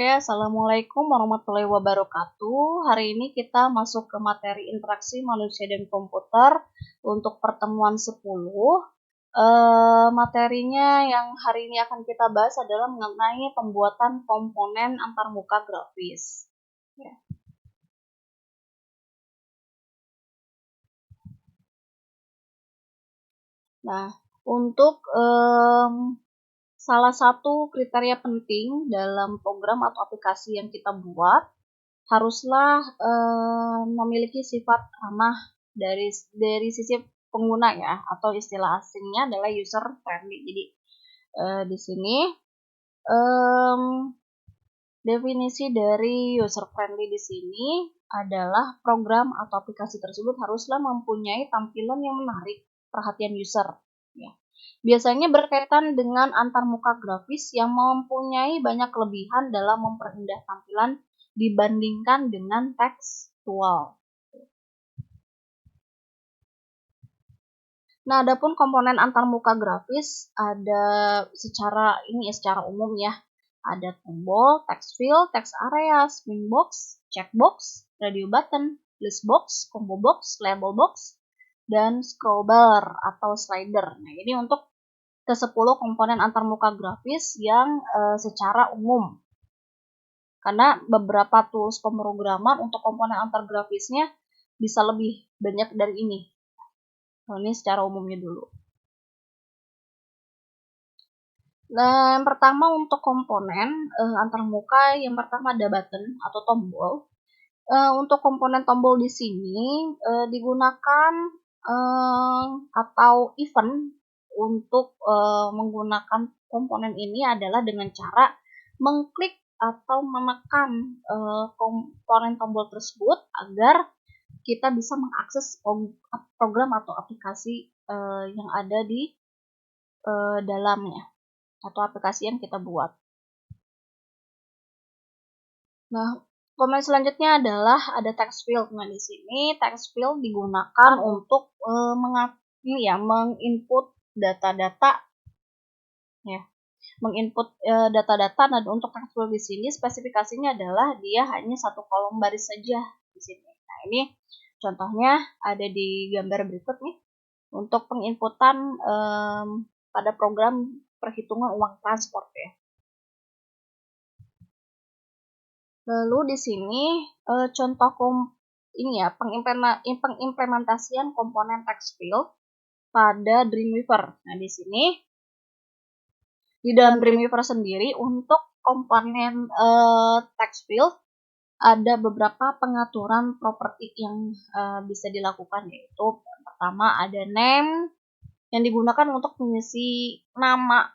Oke, Assalamualaikum warahmatullahi wabarakatuh. Hari ini kita masuk ke materi interaksi manusia dan komputer untuk pertemuan 10. Materinya yang hari ini akan kita bahas adalah mengenai pembuatan komponen antarmuka grafis. Ya. Nah, untuk salah satu kriteria penting dalam program atau aplikasi yang kita buat, haruslah memiliki sifat ramah dari sisi pengguna ya, atau istilah asingnya adalah user friendly. Jadi di sini definisi dari user friendly di sini adalah program atau aplikasi tersebut haruslah mempunyai tampilan yang menarik perhatian user. Ya. Biasanya berkaitan dengan antarmuka grafis yang mempunyai banyak kelebihan dalam memperindah tampilan dibandingkan dengan tekstual. Nah, adapun komponen antarmuka grafis ada secara umum ya. Ada tombol, text field, text area, spin box, checkbox, radio button, list box, combo box, label box, dan scroll bar atau slider. Nah, ini untuk ke-10 komponen antarmuka grafis yang secara umum. Karena beberapa tools pemrograman untuk komponen antar grafisnya bisa lebih banyak dari ini. Nah, ini secara umumnya dulu. Nah, yang pertama untuk komponen antarmuka, yang pertama ada button atau tombol. Untuk komponen tombol di sini digunakan atau event untuk menggunakan komponen ini adalah dengan cara mengklik atau menekan komponen tombol tersebut agar kita bisa mengakses program atau aplikasi yang ada di dalamnya atau aplikasi yang kita buat. Nah, komponen selanjutnya adalah ada text field. Nah, di sini text field digunakan untuk menginput data-data ya. Menginput data-data. Nah, untuk text field di sini spesifikasinya adalah dia hanya satu kolom baris saja di sini. Nah, ini contohnya ada di gambar berikut nih. Untuk penginputan pada program perhitungan uang transport ya. Lalu di sini contoh pengimplementasian komponen text field pada Dreamweaver. Nah, di sini di dalam Dreamweaver sendiri untuk komponen text field ada beberapa pengaturan properti yang bisa dilakukan, yaitu pertama ada name yang digunakan untuk mengisi nama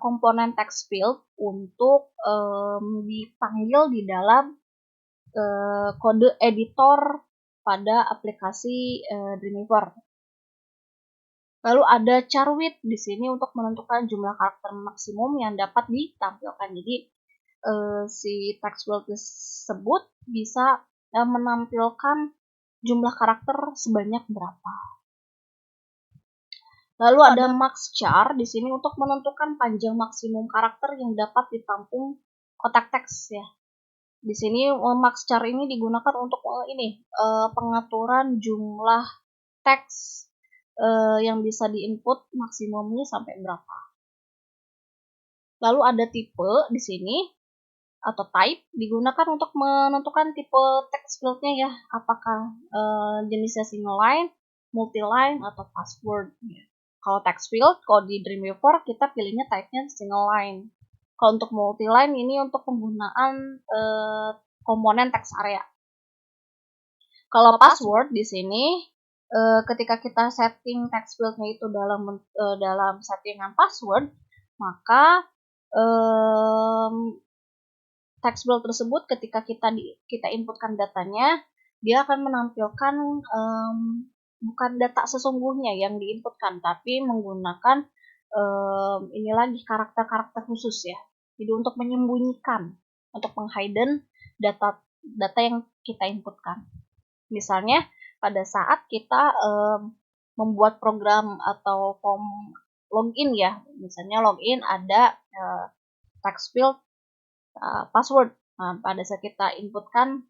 komponen text field untuk dipanggil di dalam kode editor pada aplikasi Dreamweaver. Lalu ada char width di sini untuk menentukan jumlah karakter maksimum yang dapat ditampilkan. Jadi si text field tersebut bisa menampilkan jumlah karakter sebanyak berapa. Lalu ada max char di sini untuk menentukan panjang maksimum karakter yang dapat ditampung kotak teks ya. Di sini max char ini digunakan untuk pengaturan jumlah teks yang bisa diinput maksimumnya sampai berapa. Lalu ada tipe di sini atau type digunakan untuk menentukan tipe text fieldnya ya, apakah jenisnya single line, multi line atau password ya. Kalau text field, kalau di Dreamweaver kita pilihnya type-nya single line. Kalau untuk multi line ini untuk penggunaan komponen text area. Kalau password di sini ketika kita setting text field-nya itu dalam settingan password, maka text field tersebut ketika kita inputkan datanya, dia akan menampilkan bukan data sesungguhnya yang diinputkan, tapi menggunakan karakter-karakter khusus ya. Jadi untuk menyembunyikan, untuk menghidden data yang kita inputkan. Misalnya pada saat kita membuat program atau form login ya, misalnya login ada text field password. pada saat kita inputkan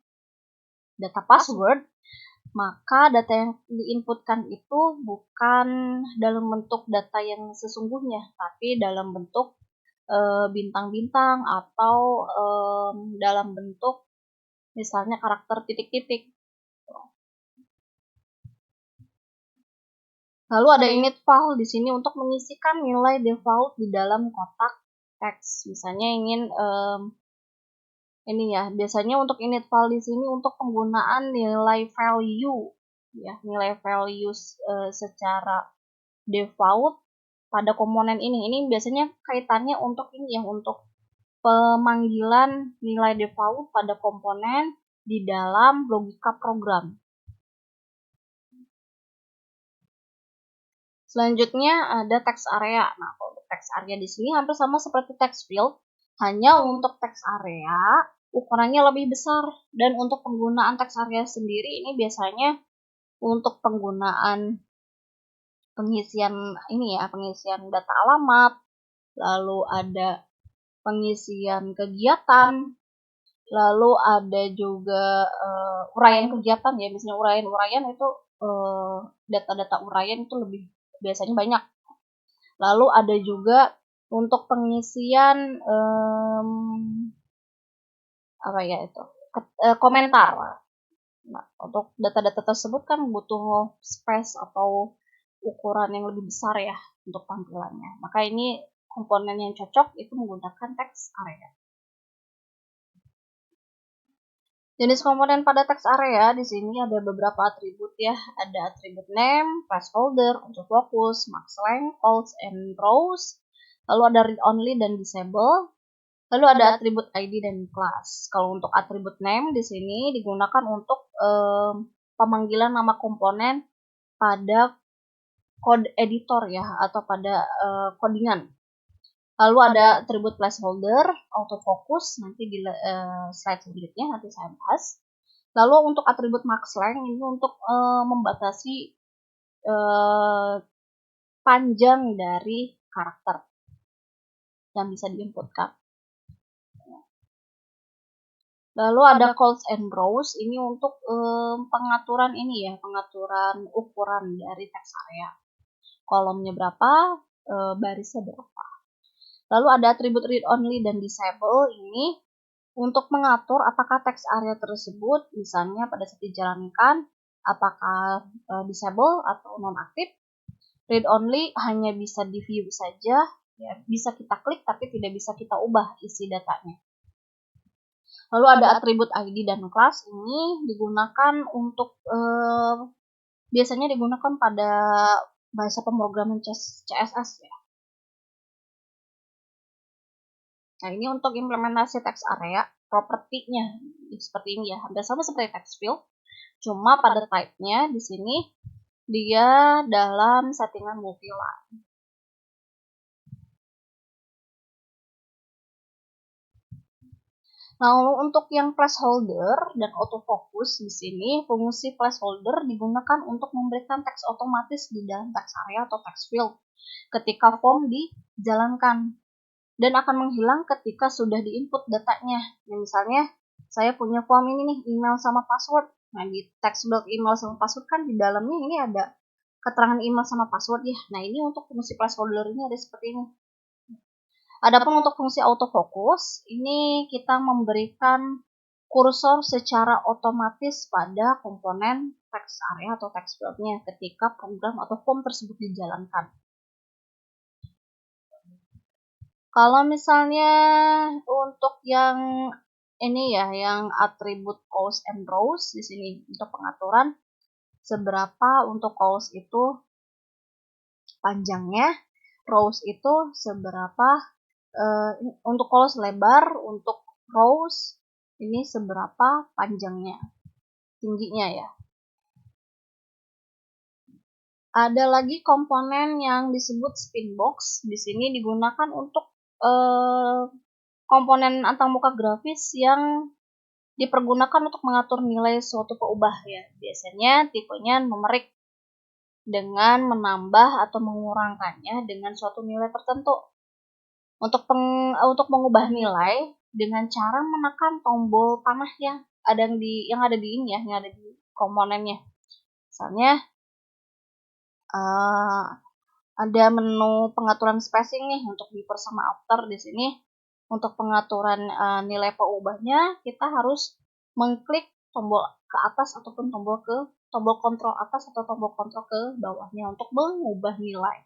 data password, maka data yang diinputkan itu bukan dalam bentuk data yang sesungguhnya, tapi dalam bentuk bintang-bintang atau dalam bentuk misalnya karakter titik-titik. Lalu ada init file di sini untuk mengisikan nilai default di dalam kotak teks. Misalnya ingin ini ya, biasanya untuk init file di sini untuk penggunaan nilai value ya, nilai value secara default pada komponen ini. Ini biasanya kaitannya untuk ini ya, untuk pemanggilan nilai default pada komponen di dalam logika program. Selanjutnya ada text area. Nah, untuk text area di sini hampir sama seperti text field, hanya untuk text area ukurannya lebih besar, dan untuk penggunaan text area sendiri ini biasanya untuk penggunaan pengisian ini ya, pengisian data alamat, lalu ada pengisian kegiatan, lalu ada juga uraian kegiatan ya, misalnya uraian itu data-data uraian itu lebih biasanya banyak. Lalu ada juga untuk pengisian apa ya itu komentar. Nah, untuk data-data tersebut kan butuh space atau ukuran yang lebih besar ya untuk tampilannya. Maka ini komponen yang cocok itu menggunakan text area. Jenis komponen pada text area di sini ada beberapa atribut ya. Ada atribut name, placeholder, autofocus, max length, calls and rows. Lalu ada read only dan disable. Lalu ada atribut ID dan class. Kalau untuk atribut name di sini digunakan untuk pemanggilan nama komponen pada code editor ya, atau pada codingan. Lalu ada atribut placeholder, autofocus, nanti di slide selanjutnya nanti saya bahas. Lalu untuk atribut max length ini untuk membatasi panjang dari karakter yang bisa diinputkan. Lalu ada calls and rows, ini untuk pengaturan ini ya, pengaturan ukuran dari text area. Kolomnya berapa, barisnya berapa. Lalu ada atribut read only dan disable, ini untuk mengatur apakah text area tersebut misalnya pada saat dijalankan apakah disable atau nonaktif. Read only hanya bisa di view saja, ya, bisa kita klik tapi tidak bisa kita ubah isi datanya. Lalu ada atribut ID dan class, ini digunakan untuk biasanya digunakan pada bahasa pemrograman CSS ya. Nah, ini untuk implementasi text area, propertinya seperti ini ya, hampir sama seperti text field, cuma pada type-nya di sini dia dalam settingan multi-line. Nah, untuk yang placeholder dan autofocus di sini, fungsi placeholder digunakan untuk memberikan teks otomatis di dalam text area atau text field ketika form dijalankan, dan akan menghilang ketika sudah diinput datanya. Nah, misalnya saya punya form ini nih, email sama password. Nah, di text block email sama password kan di dalamnya ini ada keterangan email sama password ya. Nah, ini untuk fungsi placeholder ini ada seperti ini. Adapun untuk fungsi autofocus, ini kita memberikan kursor secara otomatis pada komponen text area atau text fieldnya ketika program atau form tersebut dijalankan. Kalau misalnya untuk yang ini ya, yang atribut calls and rows di sini untuk pengaturan seberapa untuk calls itu panjangnya, rows itu seberapa untuk calls lebar, untuk rows ini seberapa panjangnya, tingginya ya. Ada lagi komponen yang disebut spinbox, di sini digunakan untuk komponen antarmuka grafis yang dipergunakan untuk mengatur nilai suatu peubah ya. Biasanya tipenya numerik dengan menambah atau mengurangkannya dengan suatu nilai tertentu. Untuk mengubah nilai dengan cara menekan tombol panah yang ada di ini ya, yang ada di komponennya. Misalnya ada menu pengaturan spacing nih untuk before sama after di sini. Untuk pengaturan nilai peubahnya, kita harus mengklik tombol ke atas ataupun tombol kontrol atas atau tombol kontrol ke bawahnya untuk mengubah nilai.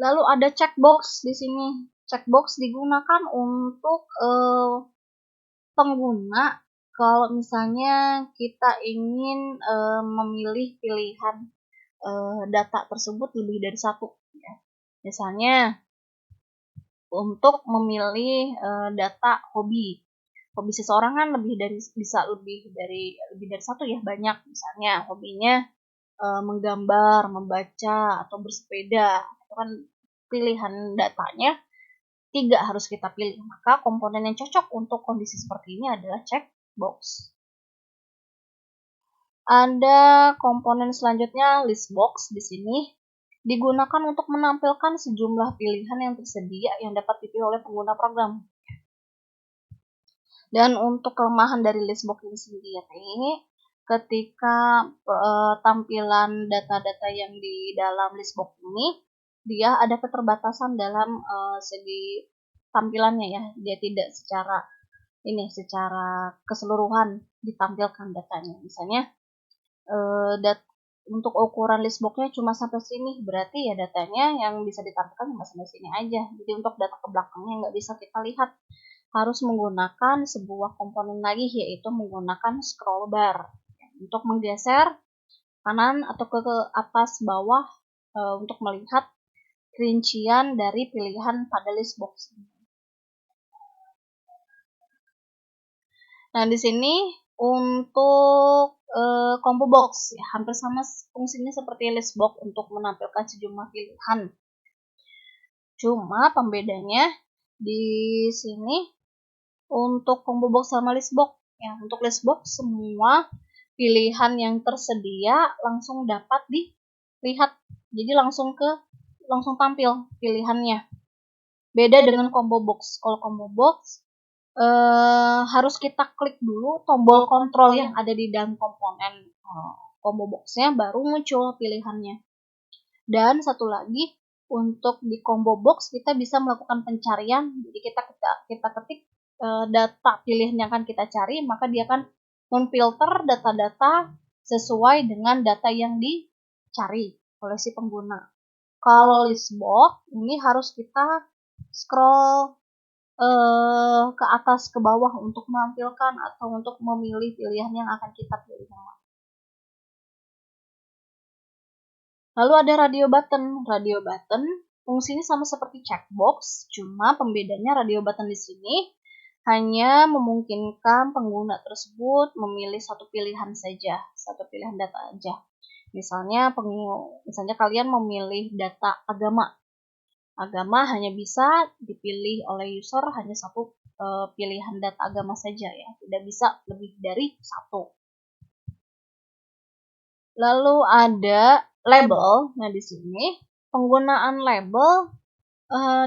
Lalu ada checkbox di sini. Checkbox digunakan untuk pengguna kalau misalnya kita ingin memilih pilihan data tersebut lebih dari satu. Ya. Misalnya untuk memilih data hobi seseorang kan bisa lebih dari satu ya, banyak. Misalnya hobinya menggambar, membaca, atau bersepeda. Itu kan pilihan datanya 3 harus kita pilih. Maka komponen yang cocok untuk kondisi seperti ini adalah checkbox. Ada komponen selanjutnya listbox di sini digunakan untuk menampilkan sejumlah pilihan yang tersedia yang dapat dipilih oleh pengguna program. Dan untuk kelemahan dari listbox ini sendiri, ketika tampilan data-data yang di dalam listbox ini, dia ada keterbatasan dalam segi tampilannya ya. Dia tidak secara keseluruhan ditampilkan datanya. Misalnya untuk ukuran listboxnya cuma sampai sini, berarti ya datanya yang bisa ditampilkan cuma sampai sini aja. Jadi untuk data ke belakangnya nggak bisa kita lihat. Harus menggunakan sebuah komponen lagi, yaitu menggunakan scroll bar untuk menggeser kanan atau ke atas bawah untuk melihat rincian dari pilihan pada listbox. Nah, di sini untuk combo box ya, hampir sama fungsinya seperti listbox untuk menampilkan sejumlah pilihan. Cuma pembedanya di sini untuk combo box sama listbox ya, untuk listbox semua pilihan yang tersedia langsung dapat dilihat, jadi langsung tampil pilihannya. Beda dengan combo box. Kalau combo box harus kita klik dulu tombol kontrol yang ada di dalam komponen combo boxnya, baru muncul pilihannya. Dan satu lagi, untuk di combo box kita bisa melakukan pencarian, jadi kita ketik data pilihan yang akan kita cari, maka dia akan memfilter data-data sesuai dengan data yang dicari oleh si pengguna. Kalau listbox ini harus kita scroll ke atas ke bawah untuk menampilkan atau untuk memilih pilihan yang akan kita pilih. Lalu ada radio button. Radio button fungsinya sama seperti checkbox, cuma pembedanya radio button di sini hanya memungkinkan pengguna tersebut memilih satu pilihan saja, satu pilihan data aja. Misalnya kalian memilih data agama. Agama hanya bisa dipilih oleh user hanya satu pilihan data agama saja ya, tidak bisa lebih dari satu. Lalu ada label. Nah, di sini penggunaan label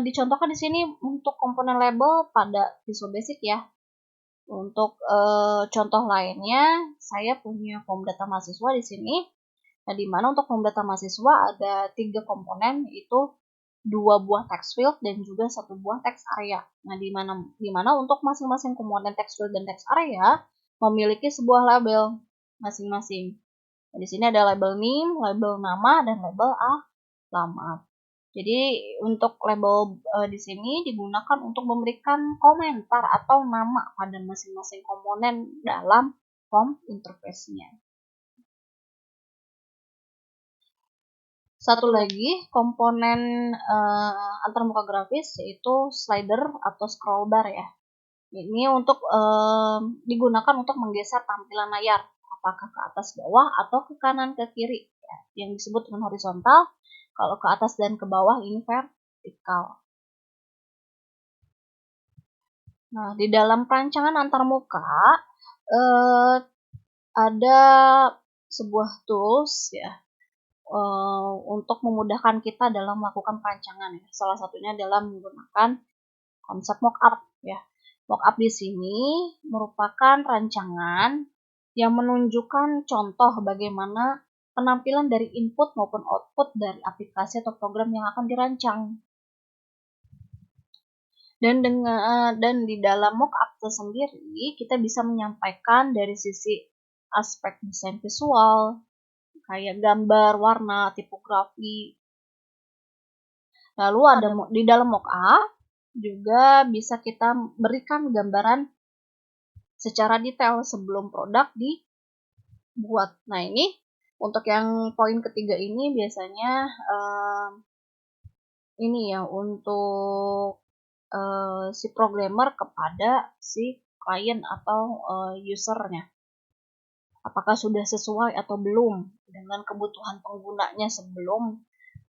dicontohkan di sini untuk komponen label pada Visual Basic ya. Untuk contoh lainnya, saya punya form data mahasiswa di sini. Nah, di mana untuk form data mahasiswa ada 3 komponen, yaitu 2 buah text field dan juga 1 buah text area. Nah, di mana untuk masing-masing komponen text field dan text area memiliki sebuah label masing-masing. Nah, di sini ada label name, label nama, dan label alamat. Jadi untuk label di sini digunakan untuk memberikan komentar atau nama pada masing-masing komponen dalam form interface-nya. Satu lagi komponen antarmuka grafis yaitu slider atau scroll bar ya. Ini untuk digunakan untuk menggeser tampilan layar, apakah ke atas bawah atau ke kanan ke kiri ya, yang disebut dengan horizontal. Kalau ke atas dan ke bawah ini vertikal. Nah, di dalam perancangan antarmuka ada sebuah tools ya, untuk memudahkan kita dalam melakukan perancangan ya. Salah satunya adalah menggunakan konsep mockup ya. Mockup di sini merupakan rancangan yang menunjukkan contoh bagaimana penampilan dari input maupun output dari aplikasi atau program yang akan dirancang. Dan di dalam mockup tersendiri kita bisa menyampaikan dari sisi aspek desain visual, kayak gambar, warna, tipografi. Lalu ada di dalam mockup juga bisa kita berikan gambaran secara detail sebelum produk dibuat. Nah, ini untuk yang poin ketiga ini biasanya ini ya untuk si programmer kepada si klien atau usernya. Apakah sudah sesuai atau belum dengan kebutuhan penggunanya sebelum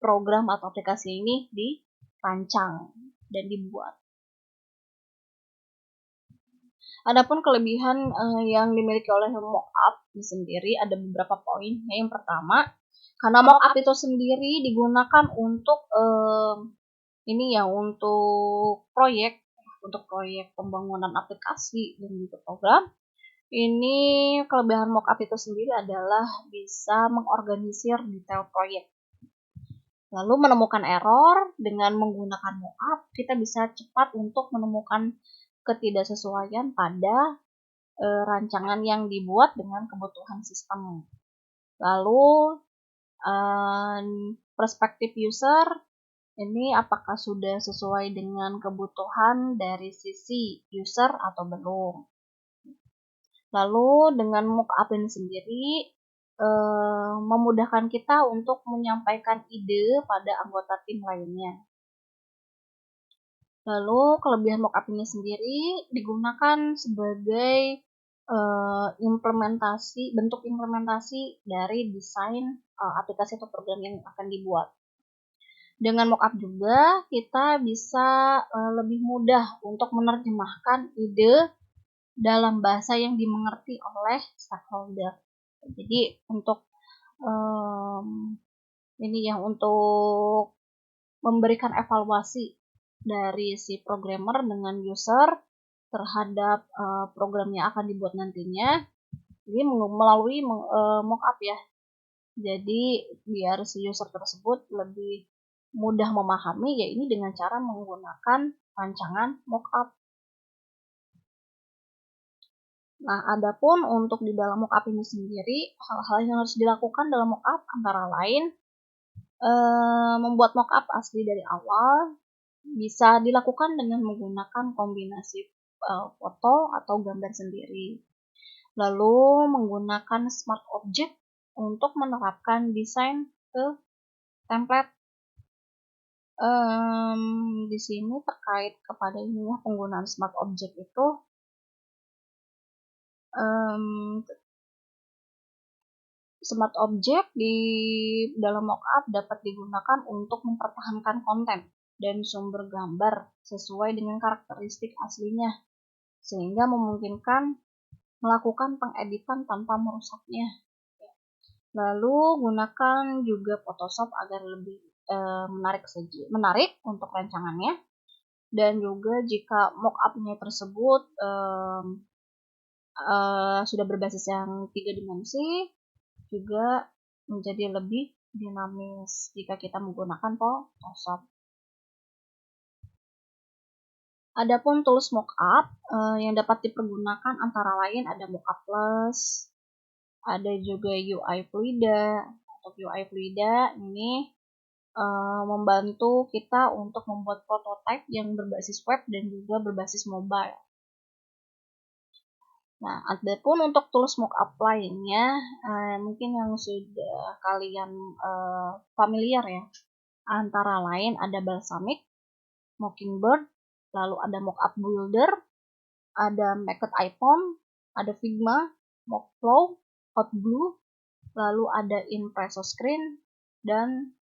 program atau aplikasi ini dirancang dan dibuat. Adapun kelebihan yang dimiliki oleh mockup sendiri ada beberapa poin. Yang pertama, karena mockup itu sendiri digunakan untuk untuk proyek pembangunan aplikasi dan juga program. Ini kelebihan mockup itu sendiri adalah bisa mengorganisir detail proyek. Lalu menemukan error dengan menggunakan mockup, kita bisa cepat untuk menemukan ketidaksesuaian pada rancangan yang dibuat dengan kebutuhan sistem. Lalu perspektif user ini apakah sudah sesuai dengan kebutuhan dari sisi user atau belum. Lalu dengan mockup ini sendiri memudahkan kita untuk menyampaikan ide pada anggota tim lainnya. Lalu kelebihan mockup ini sendiri digunakan sebagai bentuk implementasi dari desain aplikasi atau program yang akan dibuat. Dengan mockup juga kita bisa lebih mudah untuk menerjemahkan ide dalam bahasa yang dimengerti oleh stakeholder. Jadi untuk untuk memberikan evaluasi dari si programmer dengan user terhadap program yang akan dibuat nantinya, ini melalui mockup ya. Jadi biar si user tersebut lebih mudah memahami, ya ini dengan cara menggunakan rancangan mockup. Nah, adapun untuk di dalam mockup ini sendiri, hal-hal yang harus dilakukan dalam mockup antara lain membuat mockup asli dari awal bisa dilakukan dengan menggunakan kombinasi foto atau gambar sendiri. Lalu menggunakan smart object untuk menerapkan desain ke template. Di sini terkait kepada penggunaan smart object itu smart object di dalam mockup dapat digunakan untuk mempertahankan konten dan sumber gambar sesuai dengan karakteristik aslinya, sehingga memungkinkan melakukan pengeditan tanpa merusaknya. Lalu gunakan juga Photoshop agar lebih menarik untuk rancangannya. Dan juga jika mockup-nya tersebut sudah berbasis yang 3 dimensi, juga menjadi lebih dinamis jika kita menggunakan Photoshop. Adapun tools mockup yang dapat dipergunakan antara lain ada Mockup Plus, ada juga UI Fluida. Untuk UI Fluida ini membantu kita untuk membuat prototipe yang berbasis web dan juga berbasis mobile. Nah, adapun untuk tools mockup lainnya, mungkin yang sudah kalian familiar ya. Antara lain ada Balsamiq, Mockingbird, lalu ada Mockup Builder, ada Make-It iPhone, ada Figma, Mockflow, Hotglue, lalu ada Impresso Screen, dan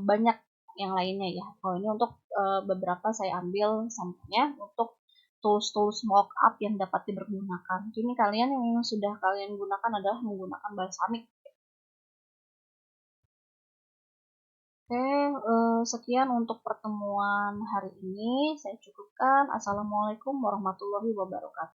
banyak yang lainnya ya. Kalau ini untuk beberapa saya ambil sampelnya untuk tools mockup yang dapat dipergunakan. Ini kalian yang sudah kalian gunakan adalah menggunakan Balsamiq. Oke, sekian untuk pertemuan hari ini. Saya cukupkan. Assalamualaikum warahmatullahi wabarakatuh.